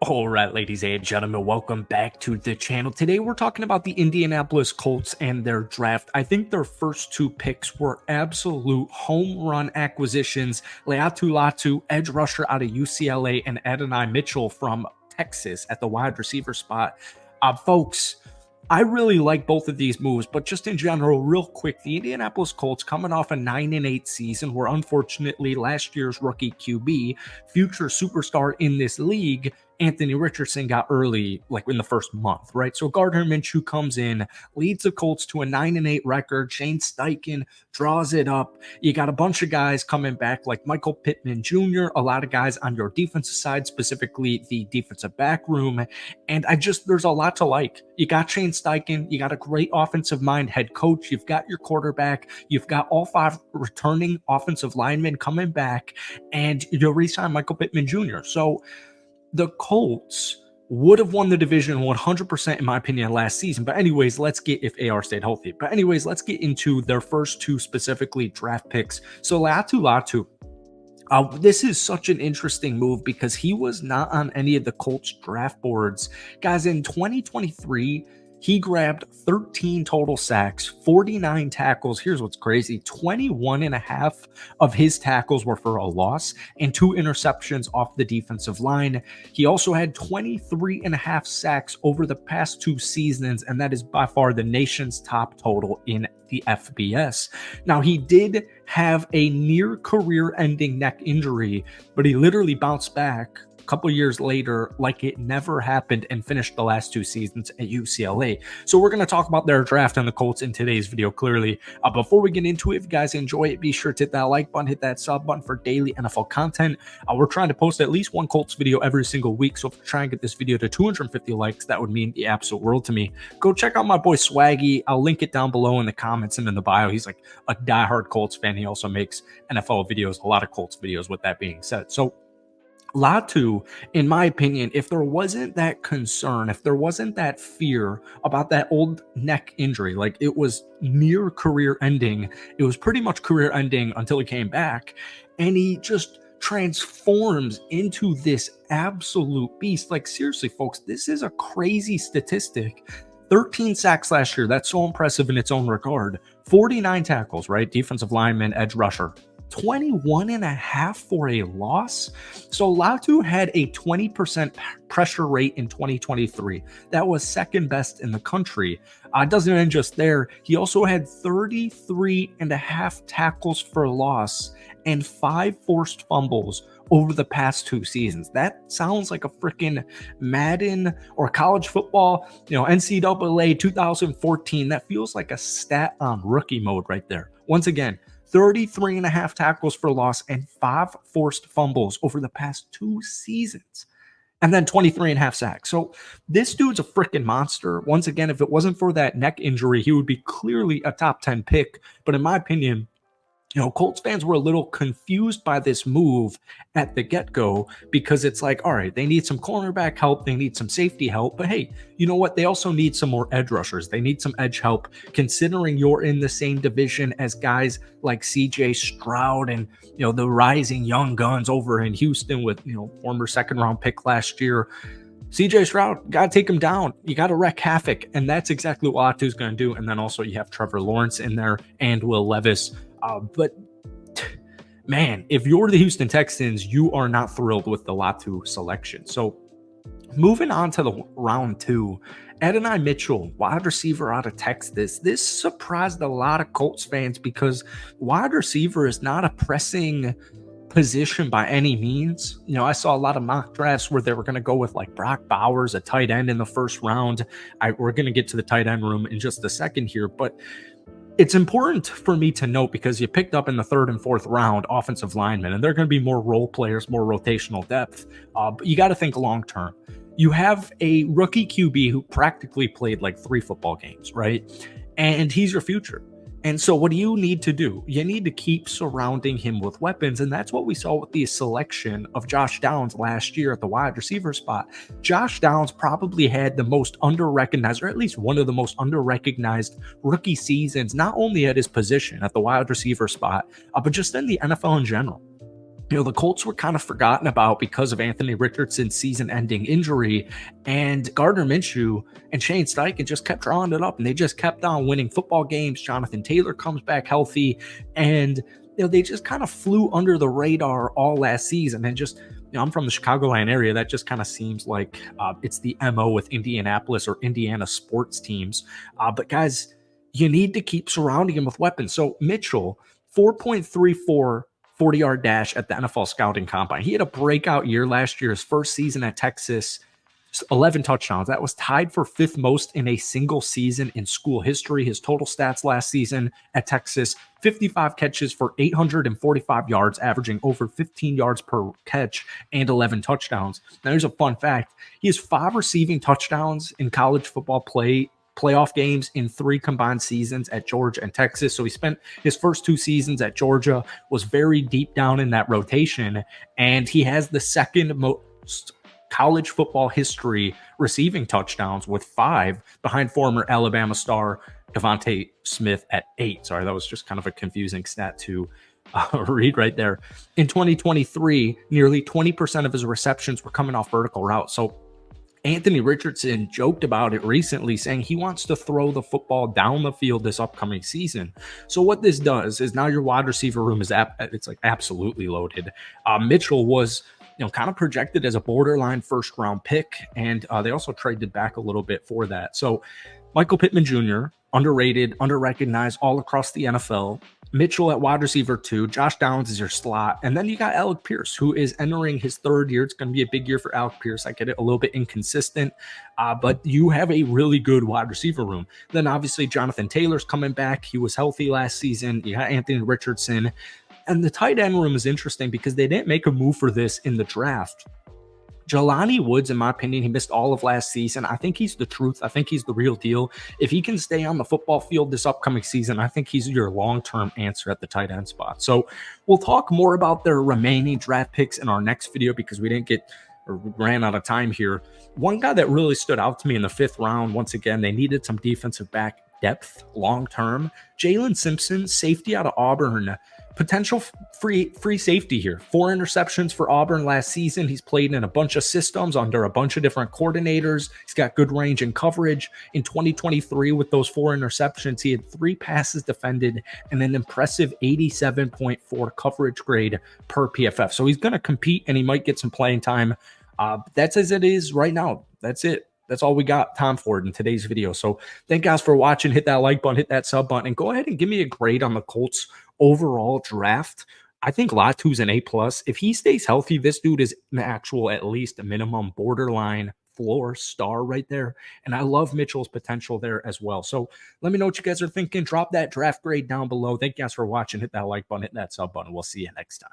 All right, ladies and gentlemen, welcome back to the channel. Today, we're talking about the Indianapolis Colts and their draft. I think their first two picks were absolute home run acquisitions. Latu Latu, edge rusher out of UCLA, and Adonai Mitchell from Texas at the wide receiver spot. Folks, I really like both of these moves, but just in general, real quick, the Indianapolis Colts coming off a 9-8 season where unfortunately last year's rookie QB, future superstar in this league, Anthony Richardson got early, like in the first month, right? So Gardner Minshew comes in, leads the Colts to a 9-8 record. Shane Steichen draws it up. You got a bunch of guys coming back like Michael Pittman Jr., a lot of guys on your defensive side, specifically the defensive back room. And there's a lot to like. You got Shane Steichen, you got a great offensive mind head coach, you've got your quarterback, you've got all five returning offensive linemen coming back, and you re-sign Michael Pittman Jr. So the Colts would have won the division 100% in my opinion last season. But anyways, let's get, if AR stayed healthy. But anyways, let's get into their first two specifically draft picks. So Latu Latu, this is such an interesting move because he was not on any of the Colts draft boards. Guys, in 2023, he grabbed 13 total sacks, 49 tackles. Here's what's crazy. 21 and a half of his tackles were for a loss and 2 interceptions off the defensive line. He also had 23 and a half sacks over the past 2 seasons, and that is by far the nation's top total in the FBS. Now, he did have a near career-ending neck injury, but he literally bounced back couple years later like it never happened and finished the last 2 seasons at UCLA. So we're going to talk about their draft and the Colts in today's video clearly. Before we get into it, if you guys enjoy it, be sure to hit that like button, hit that sub button for daily NFL content. We're trying to post at least one Colts video every single week, so if we try and get this video to 250 likes, that would mean the absolute world to me. Go check out my boy Swaggy. I'll link it down below in the comments and in the bio. He's like a diehard Colts fan. He also makes NFL videos, a lot of Colts videos with that being said. So Latu, in my opinion, if there wasn't that concern, if there wasn't that fear about that old neck injury, like it was near career ending, it was pretty much career ending until he came back, and he just transforms into this absolute beast. Like seriously, folks, this is a crazy statistic. 13 sacks last year. That's so impressive in its own regard. 49 tackles, right? Defensive lineman, edge rusher. 21 and a half for a loss. So Latu had a 20% pressure rate in 2023. That was second best in the country. It doesn't end just there. He also had 33 and a half tackles for loss and 5 forced fumbles over the past 2 seasons. That sounds like a freaking Madden or college football, NCAA 2014. That feels like a stat on rookie mode right there. Once again, 33 and a half tackles for loss and 5 forced fumbles over the past 2 seasons. And then 23 and a half sacks. So this dude's a freaking monster. Once again, if it wasn't for that neck injury, he would be clearly a top 10 pick. But in my opinion, Colts fans were a little confused by this move at the get-go because it's like, all right, they need some cornerback help, they need some safety help, but hey, you know what? They also need some more edge rushers. They need some edge help considering you're in the same division as guys like CJ Stroud and, the rising young guns over in Houston with, former second-round pick last year. CJ Stroud, got to take him down. You got to wreak havoc, and that's exactly what Latu's going to do. And then also you have Trevor Lawrence in there and Will Levis. But man, if you're the Houston Texans, you are not thrilled with the Latu selection. So moving on to the round 2, Adonai Mitchell, wide receiver out of Texas. This surprised a lot of Colts fans because wide receiver is not a pressing position by any means. I saw a lot of mock drafts where they were going to go with like Brock Bowers, a tight end in the first round. We're going to get to the tight end room in just a second here, but it's important for me to note because you picked up in the 3rd and 4th round offensive linemen, and they're going to be more role players, more rotational depth. But you got to think long term. You have a rookie QB who practically played like 3 football games, right? And he's your future. And so what do you need to do? You need to keep surrounding him with weapons. And that's what we saw with the selection of Josh Downs last year at the wide receiver spot. Josh Downs probably had the most under-recognized, or at least one of the most under-recognized rookie seasons, not only at his position at the wide receiver spot, but just in the NFL in general. The Colts were kind of forgotten about because of Anthony Richardson's season-ending injury, and Gardner Minshew and Shane Steichen just kept drawing it up, and they just kept on winning football games. Jonathan Taylor comes back healthy, and they just kind of flew under the radar all last season. And just, I'm from the Chicagoland area. That just kind of seems like it's the MO with Indianapolis or Indiana sports teams. But guys, you need to keep surrounding him with weapons. So Mitchell, 4.34 40-yard dash at the NFL Scouting Combine. He had a breakout year last year, his first season at Texas, 11 touchdowns. That was tied for fifth most in a single season in school history. His total stats last season at Texas, 55 catches for 845 yards, averaging over 15 yards per catch and 11 touchdowns. Now, here's a fun fact. He has 5 receiving touchdowns in college football playoff games in 3 combined seasons at Georgia and Texas. So he spent his first 2 seasons at Georgia, was very deep down in that rotation, and he has the second most college football history receiving touchdowns with 5 behind former Alabama star Devontae Smith at 8. Sorry, that was just kind of a confusing stat to read right there. In 2023, nearly 20% of his receptions were coming off vertical routes. So Anthony Richardson joked about it recently, saying he wants to throw the football down the field this upcoming season. So what this does is now your wide receiver room is it's like absolutely loaded. Mitchell was kind of projected as a borderline first round pick, and they also traded back a little bit for that. So Michael Pittman Jr., underrated, underrecognized all across the NFL. Mitchell at wide receiver 2, Josh Downs is your slot, and then you got Alec Pierce, who is entering his 3rd year. It's going to be a big year for Alec Pierce. I get it, a little bit inconsistent, but you have a really good wide receiver room. Then obviously Jonathan Taylor's coming back. He was healthy last season. You got Anthony Richardson, and the tight end room is interesting because they didn't make a move for this in the draft. Jelani Woods, in my opinion, he missed all of last season. I think he's the truth. I think he's the real deal. If he can stay on the football field this upcoming season, I think he's your long-term answer at the tight end spot. So we'll talk more about their remaining draft picks in our next video because we didn't get or ran out of time here. One guy that really stood out to me in the 5th round, once again, they needed some defensive back depth long-term. Jalen Simpson, safety out of Auburn. Potential free safety here. 4 interceptions for Auburn last season. He's played in a bunch of systems under a bunch of different coordinators. He's got good range and coverage. In 2023, with those 4 interceptions, he had 3 passes defended and an impressive 87.4 coverage grade per PFF. So he's going to compete and he might get some playing time. That's as it is right now. That's it. That's all we got time for in today's video. So thank you guys for watching. Hit that like button, hit that sub button, and go ahead and give me a grade on the Colts overall draft. I think Latu's an A+. If he stays healthy, this dude is an actual, at least a minimum borderline floor star right there. And I love Mitchell's potential there as well. So let me know what you guys are thinking. Drop that draft grade down below. Thank you guys for watching. Hit that like button, hit that sub button. We'll see you next time.